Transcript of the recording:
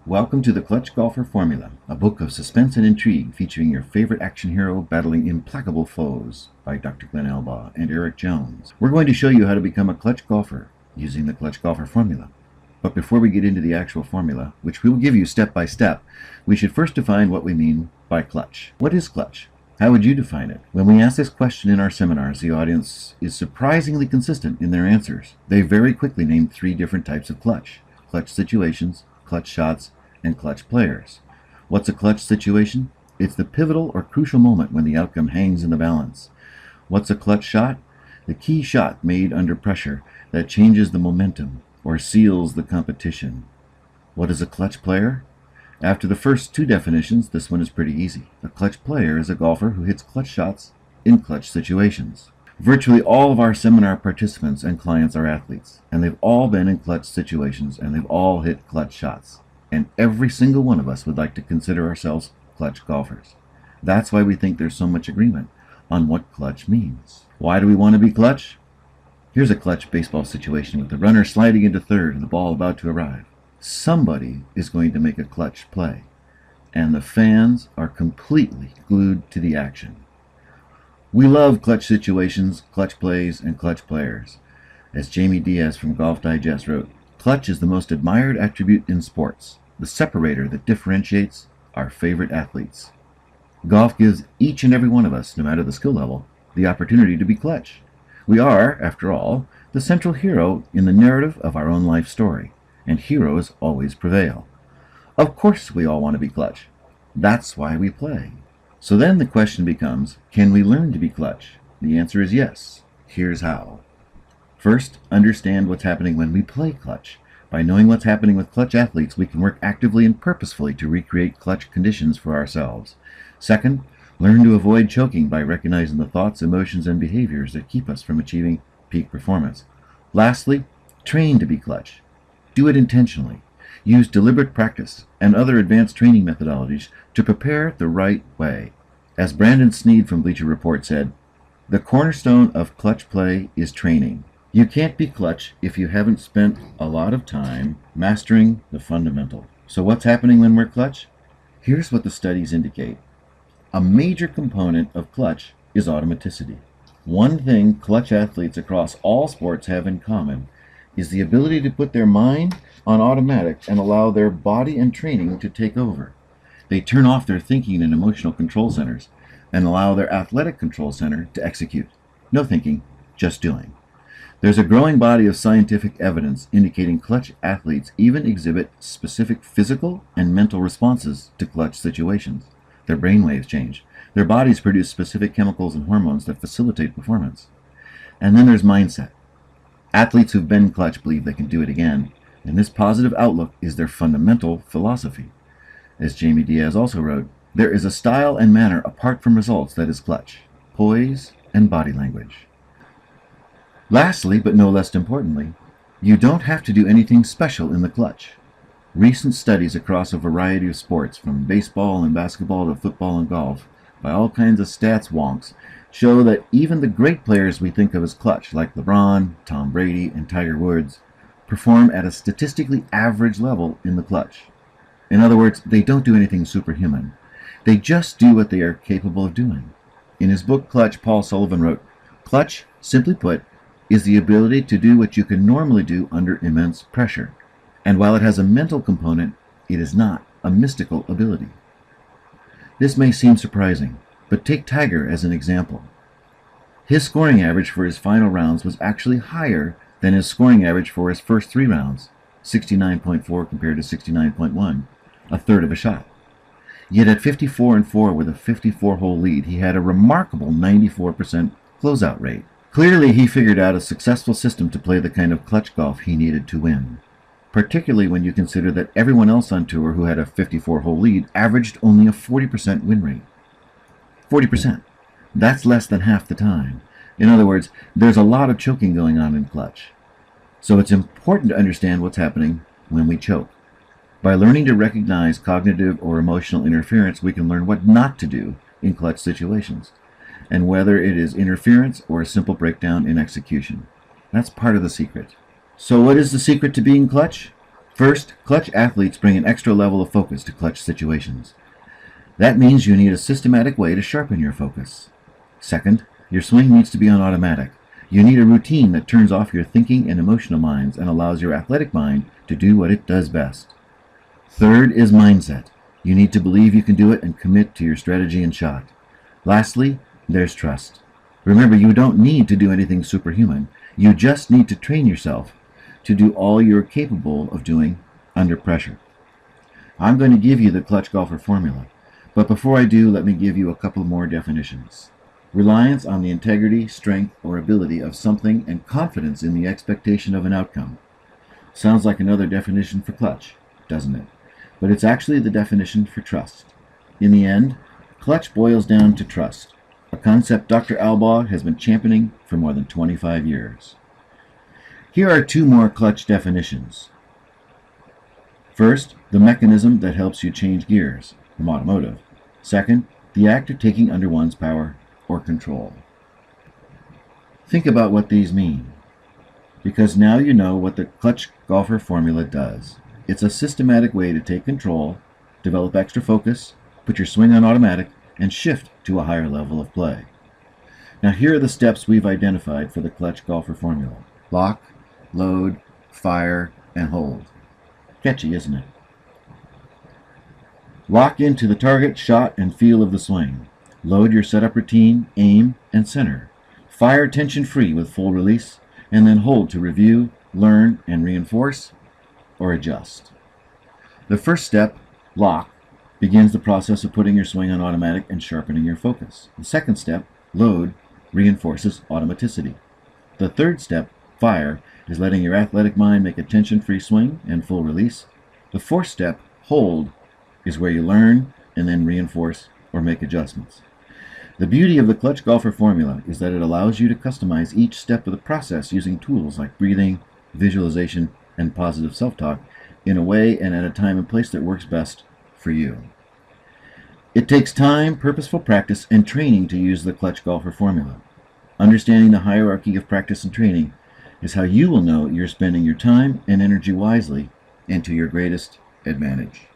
Welcome to the Clutch Golfer Formula, a book of suspense and intrigue featuring your favorite action hero battling implacable foes by Dr. Glenn Elbaugh and Eric Jones. We're going to show you how to become a clutch golfer using the Clutch Golfer Formula. But before we get into the actual formula, which we will give you step by step, we should first define what we mean by clutch. What is clutch? How would you define it? When we ask this question in our seminars, the audience is surprisingly consistent in their answers. They very quickly name 3 different types of clutch: clutch situations, clutch shots, and clutch players. What's a clutch situation? It's the pivotal or crucial moment when the outcome hangs in the balance. What's a clutch shot? The key shot made under pressure that changes the momentum or seals the competition. What is a clutch player? After the first 2 definitions, this one is pretty easy. A clutch player is a golfer who hits clutch shots in clutch situations. Virtually all of our seminar participants and clients are athletes, and they've all been in clutch situations, and they've all hit clutch shots. And every single one of us would like to consider ourselves clutch golfers. That's why we think there's so much agreement on what clutch means. Why do we want to be clutch? Here's a clutch baseball situation with the runner sliding into third and the ball about to arrive. Somebody is going to make a clutch play, and the fans are completely glued to the action. We love clutch situations, clutch plays, and clutch players. As Jamie Diaz from Golf Digest wrote, clutch is the most admired attribute in sports, the separator that differentiates our favorite athletes. Golf gives each and every one of us, no matter the skill level, the opportunity to be clutch. We are, after all, the central hero in the narrative of our own life story, and heroes always prevail. Of course we all want to be clutch. That's why we play. So then the question becomes, can we learn to be clutch? The answer is yes. Here's how. First, understand what's happening when we play clutch. By knowing what's happening with clutch athletes, we can work actively and purposefully to recreate clutch conditions for ourselves. Second, learn to avoid choking by recognizing the thoughts, emotions, and behaviors that keep us from achieving peak performance. Lastly, train to be clutch. Do it intentionally. Use deliberate practice and other advanced training methodologies to prepare the right way. As Brandon Sneed from Bleacher Report said, the cornerstone of clutch play is training. You can't be clutch if you haven't spent a lot of time mastering the fundamental. So what's happening when we're clutch? Here's what the studies indicate. A major component of clutch is automaticity. One thing clutch athletes across all sports have in common is the ability to put their mind on automatic and allow their body and training to take over. They turn off their thinking and emotional control centers and allow their athletic control center to execute. No thinking, just doing. There's a growing body of scientific evidence indicating clutch athletes even exhibit specific physical and mental responses to clutch situations. Their brainwaves change. Their bodies produce specific chemicals and hormones that facilitate performance. And then there's mindset. Athletes who've been clutch believe they can do it again, and this positive outlook is their fundamental philosophy. As Jamie Diaz also wrote, there is a style and manner apart from results that is clutch: poise and body language. Lastly, but no less importantly, you don't have to do anything special in the clutch. Recent studies across a variety of sports, from baseball and basketball to football and golf, by all kinds of stats wonks, show that even the great players we think of as clutch, like LeBron, Tom Brady, and Tiger Woods, perform at a statistically average level in the clutch. In other words, they don't do anything superhuman. They just do what they are capable of doing. In his book Clutch, Paul Sullivan wrote, "Clutch, simply put, is the ability to do what you can normally do under immense pressure. And while it has a mental component, it is not a mystical ability." This may seem surprising, but take Tiger as an example. His scoring average for his final rounds was actually higher than his scoring average for his first 3 rounds, 69.4 compared to 69.1, a third of a shot. Yet at 54-4 with a 54-hole lead, he had a remarkable 94% closeout rate. Clearly, he figured out a successful system to play the kind of clutch golf he needed to win, particularly when you consider that everyone else on tour who had a 54-hole lead averaged only a 40% win rate. 40%. That's less than half the time. In other words, there's a lot of choking going on in clutch. So it's important to understand what's happening when we choke. By learning to recognize cognitive or emotional interference, we can learn what not to do in clutch situations, and whether it is interference or a simple breakdown in execution. That's part of the secret. So what is the secret to being clutch? First, clutch athletes bring an extra level of focus to clutch situations. That means you need a systematic way to sharpen your focus. Second, your swing needs to be on automatic. You need a routine that turns off your thinking and emotional minds and allows your athletic mind to do what it does best. Third is mindset. You need to believe you can do it and commit to your strategy and shot. Lastly, there's trust. Remember, you don't need to do anything superhuman. You just need to train yourself to do all you're capable of doing under pressure. I'm going to give you the clutch golfer formula, but before I do, let me give you a couple more definitions. Reliance on the integrity, strength, or ability of something and confidence in the expectation of an outcome. Sounds like another definition for clutch, doesn't it? But it's actually the definition for trust. In the end, clutch boils down to trust, a concept Dr. Albaugh has been championing for more than 25 years. Here are two more clutch definitions. First, the mechanism that helps you change gears, from automotive. Second, the act of taking under one's power or control. Think about what these mean, because now you know what the clutch golfer formula does. It's a systematic way to take control, develop extra focus, put your swing on automatic, and shift to a higher level of play. Now here are the steps we've identified for the clutch golfer formula. Lock, load, fire, and hold. Catchy, isn't it? Lock into the target, shot, and feel of the swing. Load your setup routine, aim, and center. Fire tension-free with full release, and then hold to review, learn, and reinforce or adjust. The first step, lock, begins the process of putting your swing on automatic and sharpening your focus. The second step, load, reinforces automaticity. The third step, fire, is letting your athletic mind make a tension-free swing and full release. The fourth step, hold, is where you learn and then reinforce or make adjustments. The beauty of the clutch golfer formula is that it allows you to customize each step of the process using tools like breathing, visualization, and positive self-talk in a way and at a time and place that works best for you. It takes time, purposeful practice, and training to use the clutch golfer formula. Understanding the hierarchy of practice and training is how you will know you're spending your time and energy wisely and to your greatest advantage.